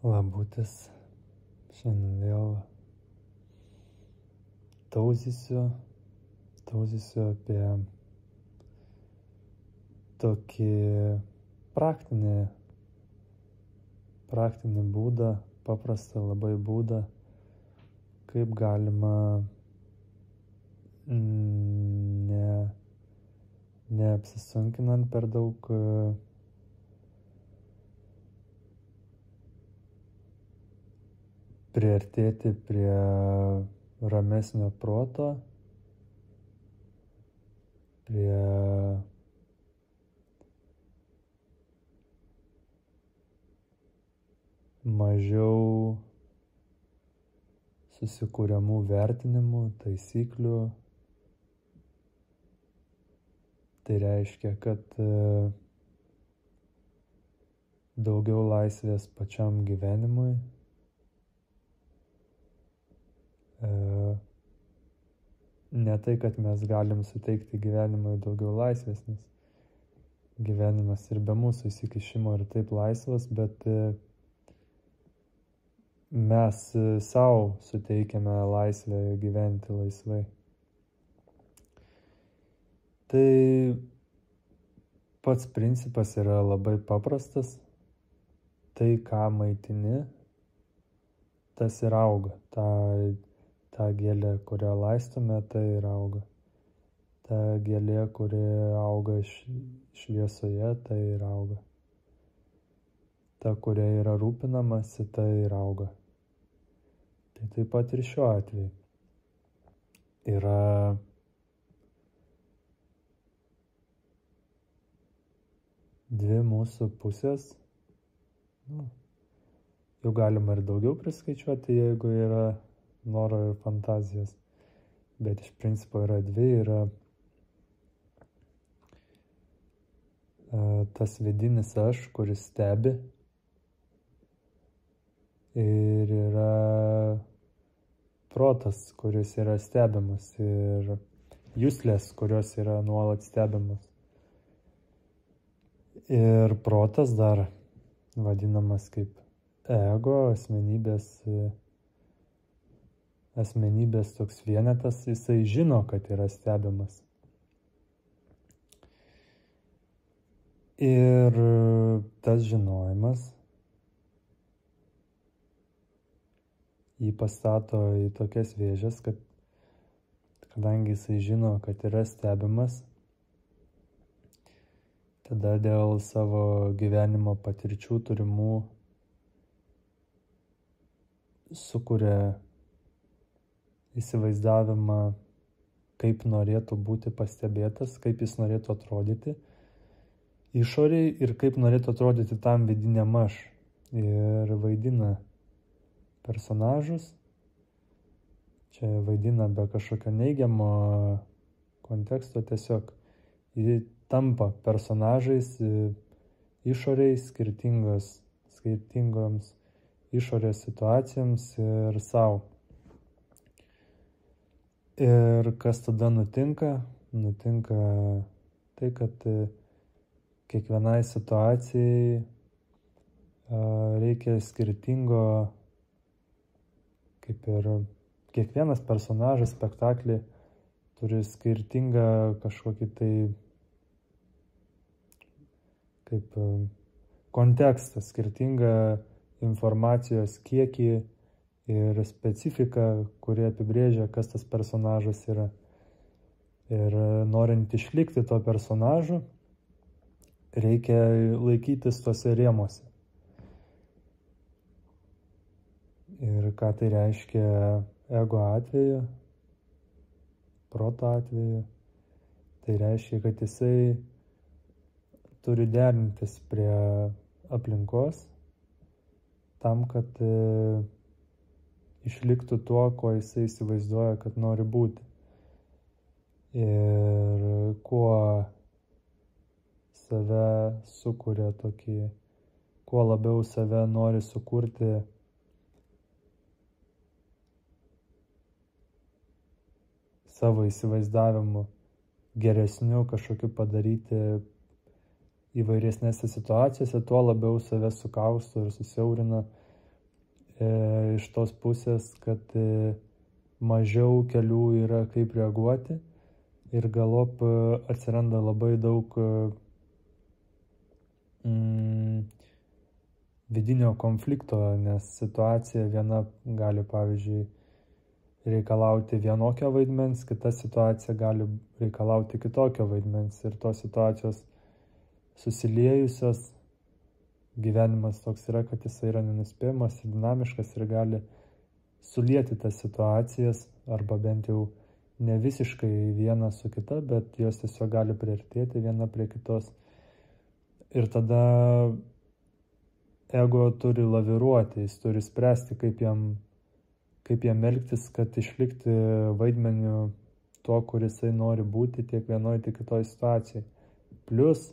Labutis. Šiandien vėl tauzysiu apie tokį praktinį būdą, paprastą labai būdą, kaip galima neapsisunkinant per daug priartėti prie ramesnio proto, prie mažiau susikuriamų vertinimų, taisyklių. Tai reiškia, kad daugiau laisvės pačiam gyvenimui, ne tai, kad mes galim suteikti gyvenimui daugiau laisvės, nes gyvenimas ir be mūsų įsikišimo ir taip laisvas, bet mes savo suteikiame laisvę gyventi laisvai. Tai pats principas yra labai paprastas. Tai, ką maitini, tas ir auga. Ta gėlė, kurią laistome, tai ir auga. Ta gėlė, kuri auga šviesoje, tai ir auga. Ta, kuria yra rūpinamasi, tai ir auga. Tai taip pat ir šiuo atveju. Yra dvi mūsų pusės. Jau galima ir daugiau priskaičiuoti, jeigu yra noro ir fantazijos. Bet iš principo yra dvi. Yra tas vidinis aš, kuris stebi. Ir yra protas, kuris yra stebimas. Ir juslės, kurios yra nuolat stebimas. Ir protas dar vadinamas kaip ego, asmenybės toks vienetas, jisai žino, kad yra stebimas. Ir tas žinojimas jį pastato į tokias vėžes, kad kadangi jisai žino, kad yra stebimas, tada dėl savo gyvenimo patirčių turimų sukuria įsivaizdavimą, kaip norėtų būti pastebėtas, kaip jis norėtų atrodyti išoriai ir kaip norėtų atrodyti tam vidiniam aš. Ir vaidina personažus. Čia vaidina be kažkokio neigiamo konteksto, tiesiog jį tampa personažais išoriai skirtingoms išorės situacijoms ir savo. Ir kas tada nutinka? Nutinka tai, kad kiekvienai situacijai reikia skirtingo, kaip ir kiekvienas personažas spektaklį turi skirtingą kažkokį tai kaip kontekstą, skirtingą informacijos kiekį ir specifiką, kuri apibrėžia, kas tas personažas yra. Ir norint išlikti to personažu, reikia laikytis tose rėmuose. Ir ką tai reiškia ego atveju, proto atveju? Tai reiškia, kad jisai turi derintis prie aplinkos tam, kad išliktų tuo, ko jisai įsivaizduoja, kad nori būti. Ir kuo save sukuria tokį, kuo labiau save nori sukurti savo įsivaizdavimu geresniu kažkokiu padaryti įvairesnėse situacijose, tuo labiau save sukausto ir susiaurina, iš tos pusės, kad mažiau kelių yra kaip reaguoti ir galop atsiranda labai daug vidinio konflikto, nes situacija viena gali, pavyzdžiui, reikalauti vienokio vaidmens, kita situacija gali reikalauti kitokio vaidmens ir tos situacijos susiliejusios. Gyvenimas toks yra, kad jis yra nenuspėjamas ir dinamiškas ir gali sulieti tas situacijas arba bent jau ne visiškai viena su kita, bet jos tiesiog gali priartėti viena prie kitos. Ir tada ego turi laviruoti, jis turi spręsti, kaip jam elgtis, kad išlikti vaidmeniu tuo, kur jisai nori būti tiek vienoje, tiek kitoje situacijoje. Plius,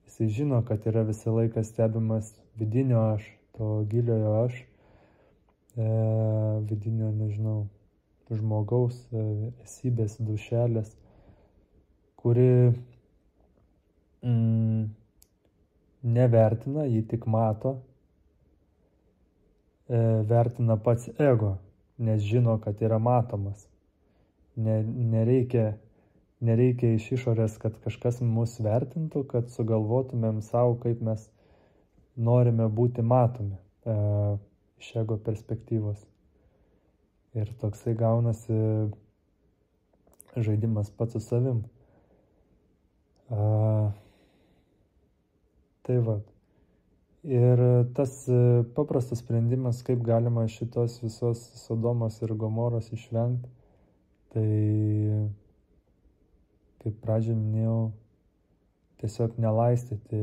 jisai žino, kad yra visą laiką stebimas vidinio aš, to giliojo aš, vidinio, nežinau, žmogaus, esybės, dušelės, kuri nevertina, jį tik mato, vertina pats ego, nes žino, kad yra matomas. Nereikia iš išorės, kad kažkas mus vertintų, kad sugalvotumėm savo, kaip mes norime būti matomi iš ego perspektyvos. Ir toksai gaunasi žaidimas pats su savim. Tai va. Ir tas paprastas sprendimas, kaip galima šitos visos Sodomos ir Gomoros išvengti, tai, kaip pradžioj minėjau, tiesiog nelaistyti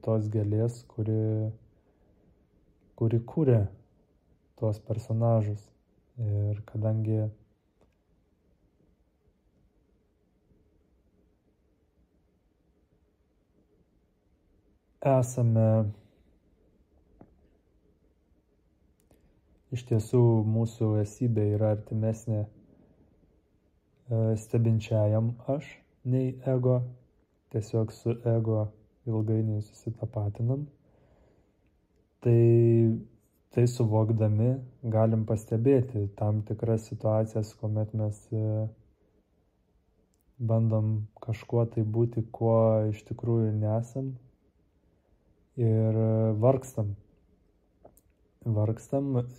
tos gėlės, kuri kūrė tuos personažus. Ir kadangi iš tiesų mūsų esybė yra artimesnė stebinčiajam aš nei ego, tiesiog su ego ilgainiui susitapatinam. Tai suvokdami galim pastebėti tam tikras situacijas, kuomet mes bandom kažkuo tai būti, kuo iš tikrųjų nesam. Ir vargstam,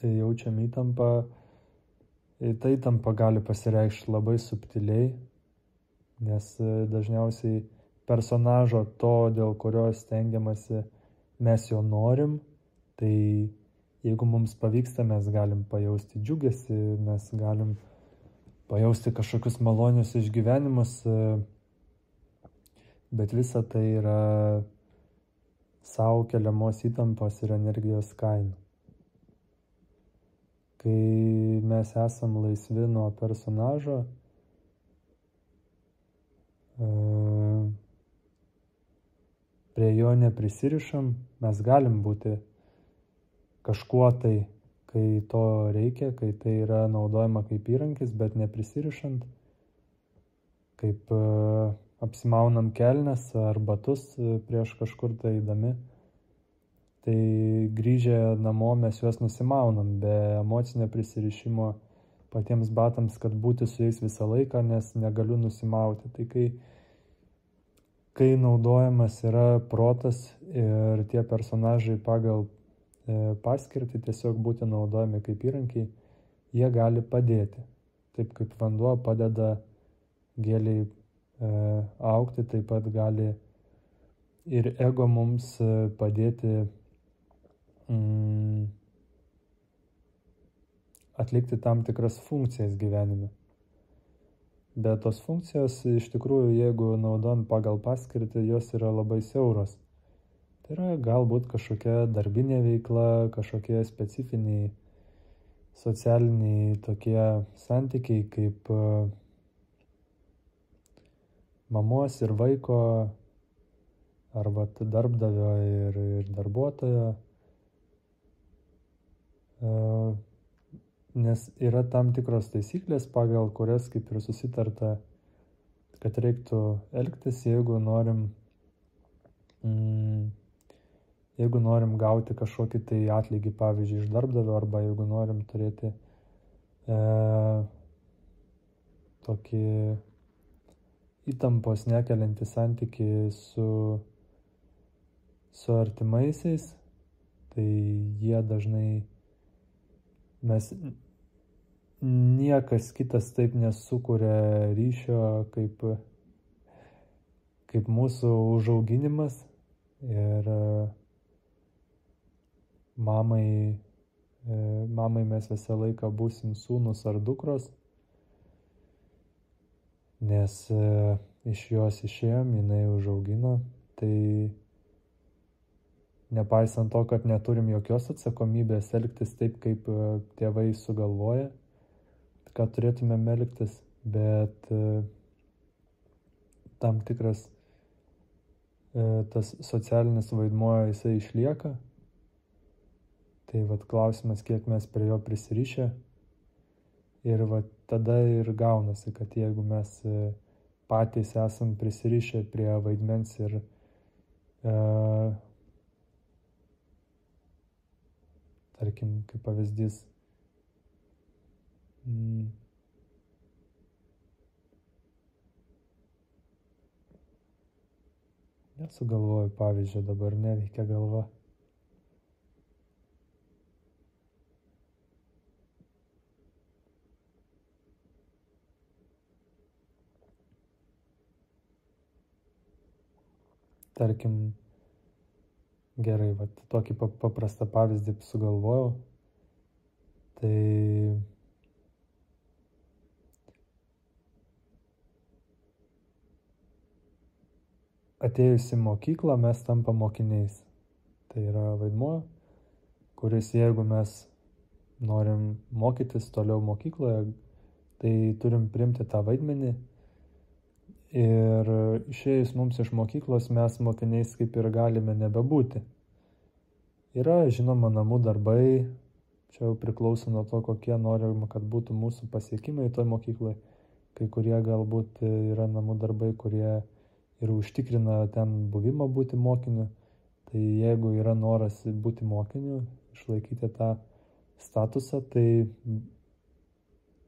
jaučiam įtampą. Ta įtampa gali pasireikšti labai subtiliai, nes dažniausiai personažo to, dėl kurio stengiamasi, mes jo norim, tai jeigu mums pavyksta, mes galim pajausti džiugesį, mes galim pajausti kažkokius malonius išgyvenimus, bet visa tai yra savo keliamos įtampos ir energijos kaina. Kai mes esam laisvi nuo personažo, prie jo neprisirišam, mes galim būti kažkuo tai, kai to reikia, kai tai yra naudojama kaip įrankis, bet neprisirišant, kaip apsimaunam kelnes ar batus prieš kažkur tai eidami, tai grįžę namo mes juos nusimaunam be emocinio prisirišimo patiems batams, kad būti su jais visą laiką, nes negaliu nusimauti. Tai kai naudojamas yra protas ir tie personažai pagal paskirtį tiesiog būti naudojami kaip įrankiai, jie gali padėti. Taip kaip vanduo padeda gėlei augti, taip pat gali ir ego mums padėti atlikti tam tikras funkcijas gyvenime. Bet tos funkcijos iš tikrųjų, jeigu naudojant pagal paskirtį, jos yra labai siauros. Tai yra galbūt kažkokia darbinė veikla, kažkokie specifiniai socialiniai tokie santykiai kaip mamos ir vaiko, arba darbdavio ir darbuotojo, nes yra tam tikros taisyklės, pagal kurias kaip ir susitarta, kad reiktų elgtis, jeigu norim jeigu norim gauti kažkokį tai atlygį, pavyzdžiui, iš darbdavio, arba jeigu norim turėti tokį įtampos nekeliantį santykį su artimaisiais, tai jie dažnai, niekas kitas taip nesukuria ryšio kaip mūsų užauginimas. Ir mamai mes visą laiką būsim sūnus ar dukros, nes iš jos išėjom, jinai užaugino. Tai nepaisant to, kad neturim jokios atsakomybės elgtis taip, kaip tėvai sugalvoja, kad turėtumėm elgtis, bet tam tikras tas socialinis vaidmuo jisai išlieka. Tai klausimas, kiek mes prie jo prisirišę. Ir tada ir gaunasi, kad jeigu mes patys esam prisirišę prie vaidmens ir tarkim, kaip pavyzdys, nesugalvoju pavyzdžio, dabar neveikia galva. Tarkim, gerai, tokį paprastą pavyzdį sugalvojau. Tai atėjus į mokyklą mes tampam mokiniais. Tai yra vaidmuo, kuris, jeigu mes norim mokytis toliau mokykloje, tai turim priimti tą vaidmenį. Ir išėjus mums iš mokyklos mes mokiniais kaip ir galime nebebūti. Yra, žinoma, namų darbai, čia jau priklauso nuo to, kokie norime, kad būtų mūsų pasiekimai toj mokyklai. Kai kurie galbūt yra namų darbai, kurie ir užtikrina ten buvimą būti mokiniu. Tai jeigu yra noras būti mokiniu, išlaikyti tą statusą, tai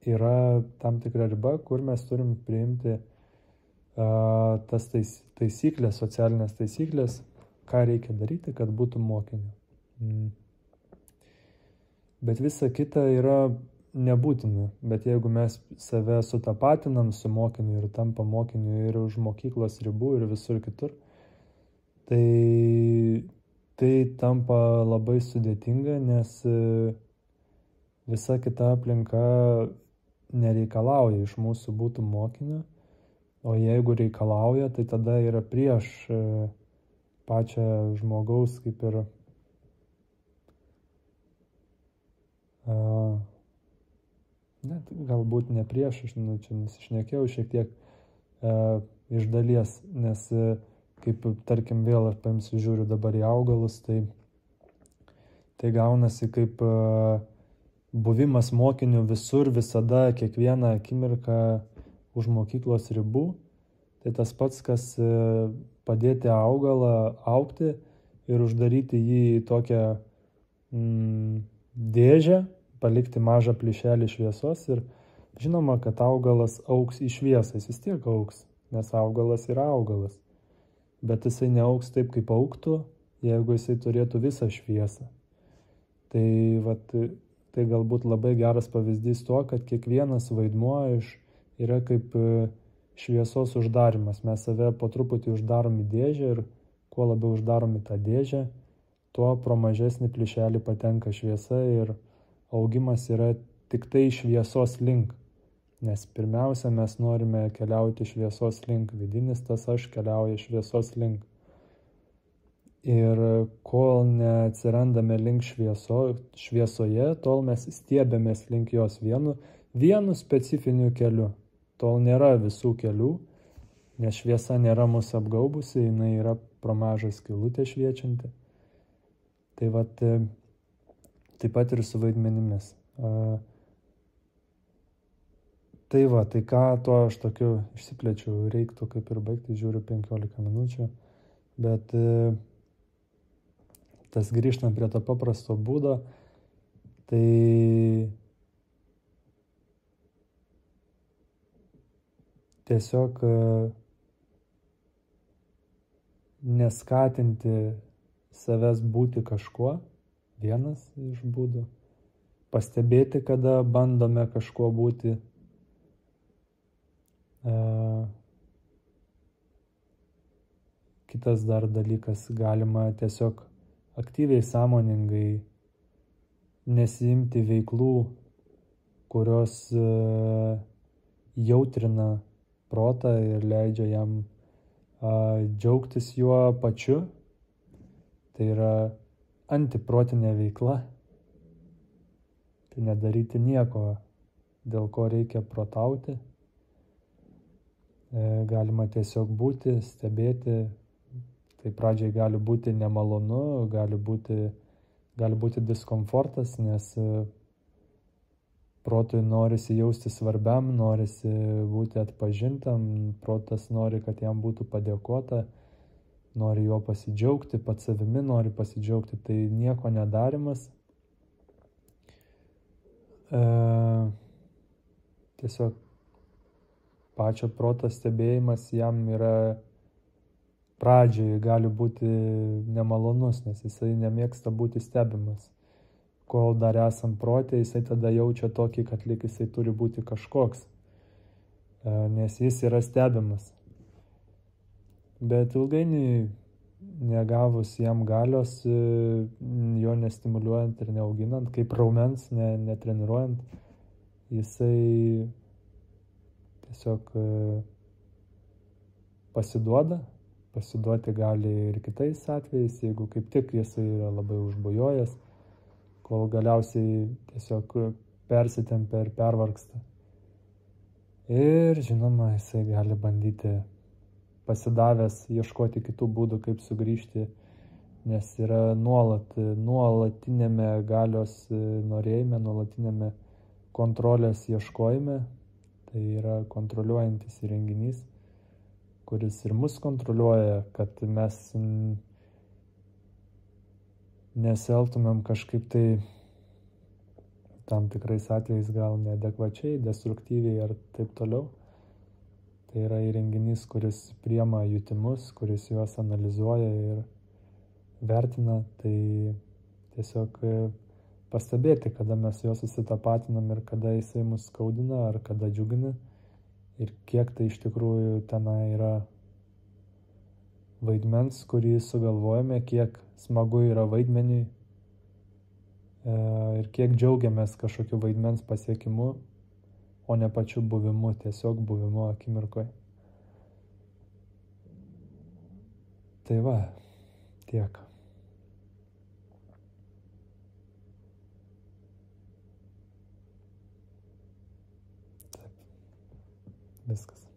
yra tam tikra riba, kur mes turim priimti tas taisyklės, socialinės taisyklės, ką reikia daryti, kad būtų mokiniu. Bet visa kita yra nebūtina. Bet jeigu mes save sutapatinam su mokiniu ir tampa mokiniu ir už mokyklos ribų ir visur kitur, tai tampa labai sudėtinga, nes visa kita aplinka nereikalauja iš mūsų būti mokiniu. O jeigu reikalauja, tai tada yra prieš pačią žmogaus kaip ir net galbūt ne prieš, čia nusišnekėjau šiek tiek iš dalies, nes kaip, tarkim, vėl aš paimsiu, žiūriu dabar į augalus, tai gaunasi kaip buvimas mokiniu visur, visada, kiekvieną akimirką už mokyklos ribų. Tai tas pats, kas padėti augalą augti ir uždaryti jį į tokią dėžę, palikti mažą plyšelį šviesos ir žinoma, kad augalas augs į šviesą, jis vis tiek augs, nes augalas yra augalas. Bet jisai neaugs taip, kaip augtų, jeigu jisai turėtų visą šviesą. Tai galbūt labai geras pavyzdys to, kad kiekvienas vaidmuo yra kaip šviesos uždarimas. Mes save po truputį uždarom į dėžę ir kuo labiau uždarom į tą dėžę, tuo pro mažesnį plyšelį patenka šviesa ir augimas yra tik tai šviesos link. Nes pirmiausia, mes norime keliauti šviesos link. Vidinis tas aš keliauja šviesos link. Ir kol neatsirandame link šviesoje, tol mes stiebėmės link jos vienu specifiniu keliu. Tol nėra visų kelių, nes šviesa nėra mūsų apgaubusi, jinai yra pro mažą skylutę šviečianti. Tai taip pat ir su vaidmenimis. Tai ką tuo aš tokiu išsiplečiu, reiktų kaip ir baigti, žiūriu 15 minučių, bet tas grįžtant prie to paprasto būdo, tai tiesiog neskatinti savęs būti kažkuo, vienas iš būdų. Pastebėti, kada bandome kažkuo būti. Kitas dar dalykas, galima tiesiog aktyviai, sąmoningai nesiimti veiklų, kurios jautrina protą ir leidžia jam džiaugtis juo pačiu. Tai yra antiprotinė veikla. Tai nedaryti nieko, dėl ko reikia protauti. Galima tiesiog būti, stebėti. Tai pradžiai gali būti nemalonu, gali būti diskomfortas, nes protui norisi jausti svarbiam, norisi būti atpažintam, protas nori, kad jam būtų padėkota, nori juo pasidžiaugti, pats savimi nori pasidžiaugti, tai nieko nedarimas. Tiesiog pačio proto stebėjimas jam yra pradžiai gali būti nemalonus, nes jisai nemėgsta būti stebimas. Kol dar esam protė, jisai tada jaučia tokį, kad lyg jisai turi būti kažkoks, nes jis yra stebimas. Bet ilgainiui, negavus jam galios, jo nestimuliuojant ir neauginant, kaip raumens, netreniruojant, jisai tiesiog pasiduoda. Pasiduoti gali ir kitais atvejais, jeigu kaip tik jisai yra labai užbujojęs, kol galiausiai tiesiog persitempia ir pervargsta. Ir žinoma, jisai gali bandyti pasidavęs ieškoti kitų būdų, kaip sugrįžti, nes yra nuolatinėme galios norėjime, nuolatinėme kontrolės ieškojime. Tai yra kontroliuojantis įrenginys, kuris ir mus kontroliuoja, kad mes nesielgtumėm kažkaip tai tam tikrais atvejais gal neadekvačiai, destruktyviai ar taip toliau. Tai yra įrenginys, kuris priima jutimus, kuris juos analizuoja ir vertina. Tai tiesiog pastebėti, kada mes juos susitapatinam ir kada jisai mus skaudina ar kada džiugina. Ir kiek tai iš tikrųjų tenai yra vaidmens, kurį sugalvojame, kiek smagu yra vaidmeniui ir kiek džiaugiamės kažkokiu vaidmens pasiekimu, o ne pačiu buvimu, tiesiog buvimu akimirkoje. Tai va, tiek. Taip, viskas.